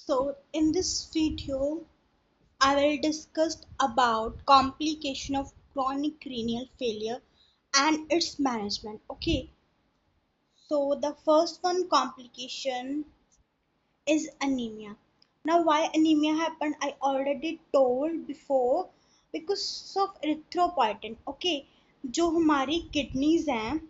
So in this video, I will discuss about complication of chronic renal failure and its management. Okay, so the first one complication is anemia. Now, why anemia happened? I already told before because of erythropoietin. Okay, जो हमारी kidneys हैं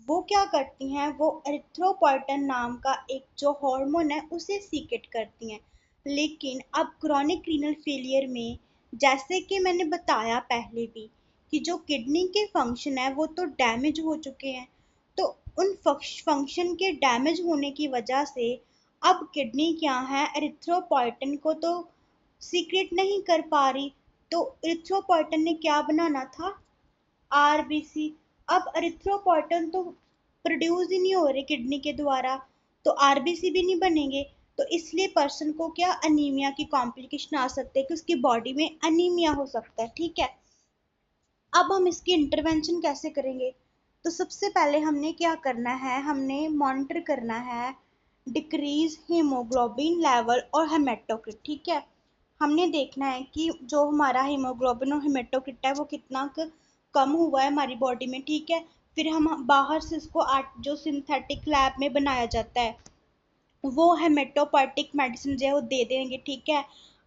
वो क्या करती हैं, वो एरिथ्रोपोइटन नाम का एक जो हार्मोन है उसे सीक्रेट करती हैं। लेकिन अब क्रॉनिक रीनल फेलियर में, जैसे कि मैंने बताया पहले भी, कि जो किडनी के फंक्शन है वो तो डैमेज हो चुके हैं। तो उन फंक्शन के डैमेज होने की वजह से अब किडनी क्या है, एरिथ्रोपोइटन को तो सीक्रेट नहीं कर पा रही। तो एरिथ्रोपोइटन ने क्या बनाना था, आरबीसी। अब एरिथ्रोपोइटन तो प्रोड्यूस ही नहीं हो रहे किडनी के द्वारा, तो आरबीसी भी नहीं बनेंगे। तो इसलिए पर्सन को क्या अनीमिया की कॉम्प्लिकेशन आ सकते हैं कि उसकी बॉडी में अनीमिया हो सकता है। ठीक है, अब हम इसकी इंटरवेंशन कैसे करेंगे? तो सबसे पहले हमने क्या करना है, हमने मॉनिटर करना है डिक्रीज हीमोग्लोबिन लेवल और हेमेटोक्रिट। ठीक है, हमने देखना है कि जो हमारा हीमोग्लोबिन और हेमेटोक्रिट है वो कितना कम हुआ है हमारी बॉडी में। ठीक है, फिर हम बाहर से इसको जो सिंथेटिक लैब में बनाया जाता है वो हेमेटोपाइटिक मेडिसिन जो है वो दे देंगे। ठीक है,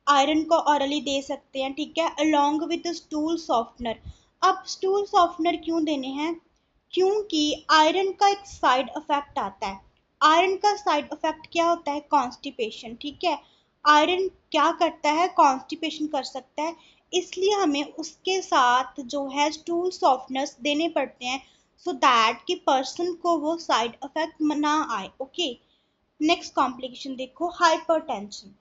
आयरन को ऑरली दे सकते हैं। ठीक है, अलोंग विद स्टूल सॉफ्टनर। अब स्टूल सॉफ्टनर क्यों देने हैं? क्योंकि आयरन का एक साइड इफेक्ट आता है। आयरन का साइड इफेक्ट क्या होता है? कॉन्स्टिपेशन। ठीक है, आयरन क्या करता है? कॉन्स्टिपेशन कर सकता है। इसलिए हमें उसके साथ जो है स्टूल सॉफ्टनर्स देने पड़ते हैं, सो दैट कि पर्सन को वो साइड इफेक्ट ना आए। ओके, नेक्स्ट कॉम्प्लिकेशन देखो, हाइपरटेंशन।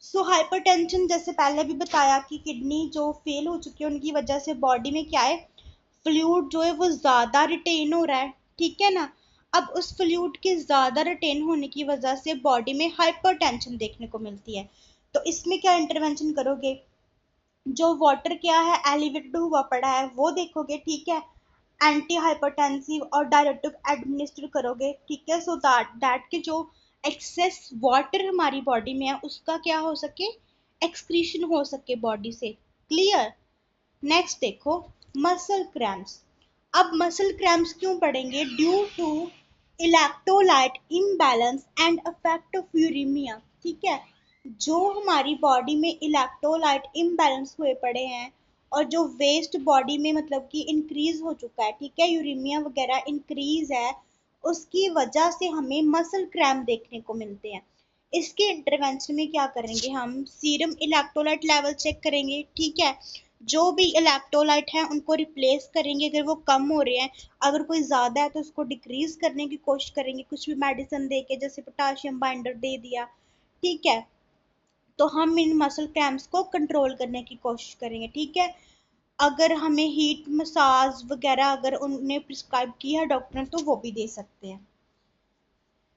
सो हाइपरटेंशन जैसे पहले भी बताया कि किडनी जो फेल हो चुकी है उनकी वजह से बॉडी में क्या है, फ्लूइड जो है वो ज़्यादा रिटेन हो रहा है। ठीक है ना, अब उस फ्लूइड के ज़्यादा रिटेन होने की वजह से बॉडी में हाइपरटेंशन देखने को मिलती है। तो इसमें क्या इंटरवेंशन करोगे? जो वाटर क्या है, एलिवेटेड हुआ पड़ा है वो देखोगे। ठीक है, एंटी हाइपरटेंसिव और डायरेटिक एडमिनिस्टर करोगे। ठीक है, सो दैट के जो एक्सेस वाटर हमारी बॉडी में है उसका क्या हो सके, एक्सक्रीशन हो सके बॉडी से। क्लियर? नेक्स्ट देखो, मसल क्रैम्प्स। अब मसल क्रैम्प्स क्यों पड़ेंगे? Due to electrolyte imbalance and affect of uremia. ठीक है, जो हमारी बॉडी में इलेक्ट्रोलाइट इम्बैलेंस हुए पड़े हैं और जो वेस्ट बॉडी में मतलब कि इंक्रीज हो चुका है, ठीक है, यूरेमिया वगैरह इंक्रीज है, उसकी वजह से हमें मसल क्रैम्प देखने को मिलते हैं। इसके इंटरवेंशन में क्या करेंगे, हम सीरम इलेक्ट्रोलाइट लेवल चेक करेंगे। ठीक है, जो भी इलेक्ट्रोलाइट है उनको रिप्लेस करेंगे अगर वो कम हो रहे हैं, अगर कोई ज़्यादा है तो उसको डिक्रीज करने की कोशिश करेंगे, कुछ भी मेडिसिन दे के, जैसे पोटाशियम बाइंडर दे दिया। ठीक है, तो हम इन मसल क्रैम्प्स को कंट्रोल करने की कोशिश करेंगे। ठीक है, अगर हमें हीट मसाज वगैरह अगर उन्हें प्रिस्क्राइब किया है डॉक्टर ने तो वो भी दे सकते हैं।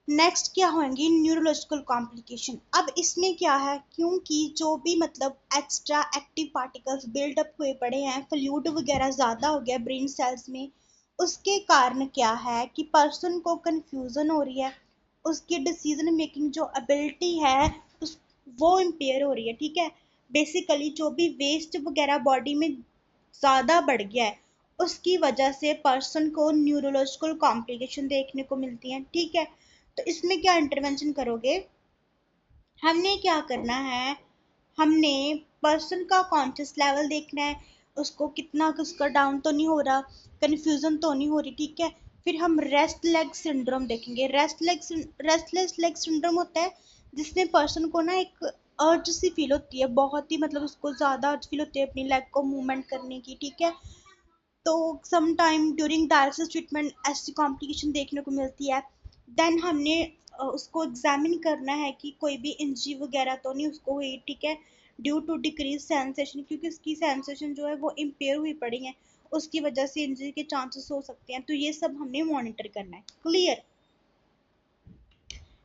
नेक्स्ट क्या होंगी, न्यूरोलॉजिकल कॉम्प्लिकेशन। अब इसमें क्या है, क्योंकि जो भी मतलब एक्स्ट्रा एक्टिव पार्टिकल्स बिल्डअप हुए पड़े हैं, फ्लूइड वगैरह ज़्यादा हो गया ब्रेन सेल्स में, उसके कारण क्या है कि पर्सन को कंफ्यूजन हो रही है, उसकी डिसीजन मेकिंग जो एबिलिटी है उस वो इम्पेयर हो रही है। ठीक है, बेसिकली जो भी वेस्ट वगैरह बॉडी में ज़्यादा बढ़ गया है उसकी वजह से पर्सन को न्यूरोलॉजिकल कॉम्प्लिकेशन देखने को मिलती हैं। ठीक है, तो इसमें क्या इंटरवेंशन करोगे, हमने क्या करना है, हमने पर्सन का कॉन्शियस लेवल देखना है, उसको कितना उसका डाउन तो नहीं हो रहा, कंफ्यूजन तो नहीं हो रही। ठीक है, फिर हम रेस्ट लेग सिंड्रोम देखेंगे। रेस्टलेस लेग सिंड्रोम होता है जिसमें पर्सन को ना एक अर्ज सी फील होती है, बहुत ही मतलब उसको ज़्यादा अर्ज फील होती है अपनी लेग को मूवमेंट करने की। ठीक है, तो some time during dialysis treatment ऐसी कॉम्प्लिकेशन देखने को मिलती है। देन हमने उसको एग्जामिन करना है कि कोई भी इंजरी वगैरह तो नहीं उसको हुई। ठीक है, ड्यू टू डिक्रीज सेंसेशन, क्योंकि उसकी सेंसेशन जो है वो इम्पेयर हुई पड़ी है, उसकी वजह से इंजरी के चांसेस हो सकते हैं। तो ये सब हमने मॉनिटर करना है। क्लियर?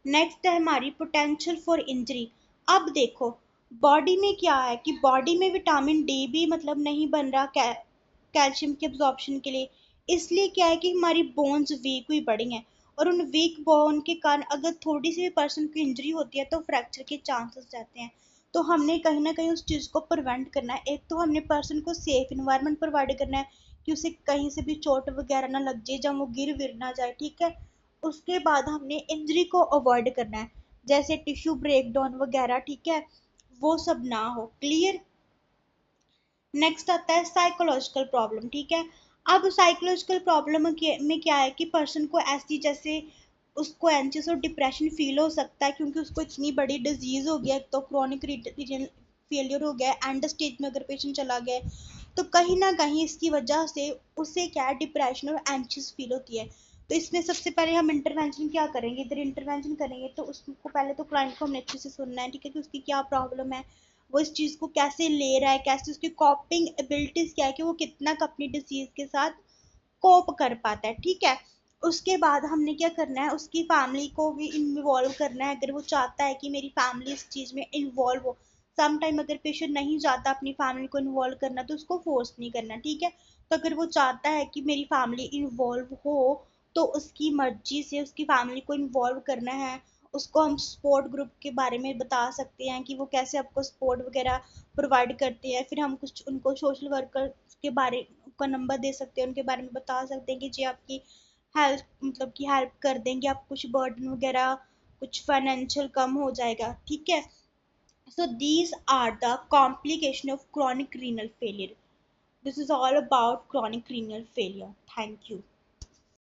नेक्स्ट है हमारी पोटेंशियल फॉर इंजरी। अब देखो, बॉडी में क्या है कि बॉडी में विटामिन डी भी मतलब नहीं बन रहा कैल्शियम के एब्जॉर्प्शन के लिए, इसलिए क्या है कि हमारी बोन्स वीक हुई पड़ी हैं, और उन वीक बोन के कारण अगर थोड़ी सी भी पर्सन को इंजरी होती है तो फ्रैक्चर के चांसेस रहते हैं। तो हमने कहीं ना कहीं उस चीज़ को प्रिवेंट करना है। एक तो हमने पर्सन को सेफ इन्वायरमेंट प्रोवाइड करना है कि उसे कहीं से भी चोट वगैरह ना लग जाए, जब वो गिर विर ना जाए, ठीक है। उसके बाद हमने इंजरी को अवॉइड करना है, जैसे टिश्यू ब्रेक डाउन वगैरह, ठीक है, वो सब ना हो। क्लियर। नेक्स्ट आता है साइकोलॉजिकल प्रॉब्लम, ठीक है। अब साइकोलॉजिकल प्रॉब्लम में क्या है कि पर्सन को ऐसी जैसे उसको एंशियस और डिप्रेशन फील हो सकता है, क्योंकि उसको इतनी बड़ी डिजीज हो गया, तो क्रॉनिक रीजन फेलियर हो गया, एंड स्टेज में अगर पेशेंट चला गया, तो कहीं ना कहीं इसकी वजह से उसे क्या है, डिप्रेशन और एंशियस फील होती है। तो इसमें सबसे पहले हम इंटरवेंशन क्या करेंगे, इधर इंटरवेंशन करेंगे तो उसको पहले तो क्लाइंट को हमने अच्छे से सुनना है, ठीक है, कि उसकी क्या प्रॉब्लम है, वो इस चीज़ को कैसे ले रहा है, कैसे उसकी कॉपिंग एबिलिटीज क्या है, कि वो कितना अपनी डिसीज के साथ कोप कर पाता है, ठीक है। उसके बाद हमने क्या करना है, उसकी फैमिली को भी इन्वॉल्व करना है, अगर वो चाहता है कि मेरी फैमिली इस चीज़ में इन्वॉल्व हो। सम टाइम अगर पेशेंट नहीं चाहता अपनी फैमिली को इन्वॉल्व करना तो उसको फोर्स नहीं करना, ठीक है। तो अगर वो चाहता है कि मेरी फैमिली इन्वॉल्व हो, तो उसकी मर्जी से उसकी फैमिली को इन्वॉल्व करना है। उसको हम सपोर्ट ग्रुप के बारे में बता सकते हैं कि वो कैसे आपको सपोर्ट वगैरह प्रोवाइड करते हैं। फिर हम कुछ उनको सोशल वर्कर के बारे का नंबर दे सकते हैं, उनके बारे में बता सकते हैं कि जी आपकी हेल्प मतलब कि हेल्प कर देंगे, आप कुछ बर्डन वगैरह कुछ फाइनेंशियल कम हो जाएगा, ठीक है। So these are the complication of chronic renal failure. This is all about chronic renal failure. Thank you.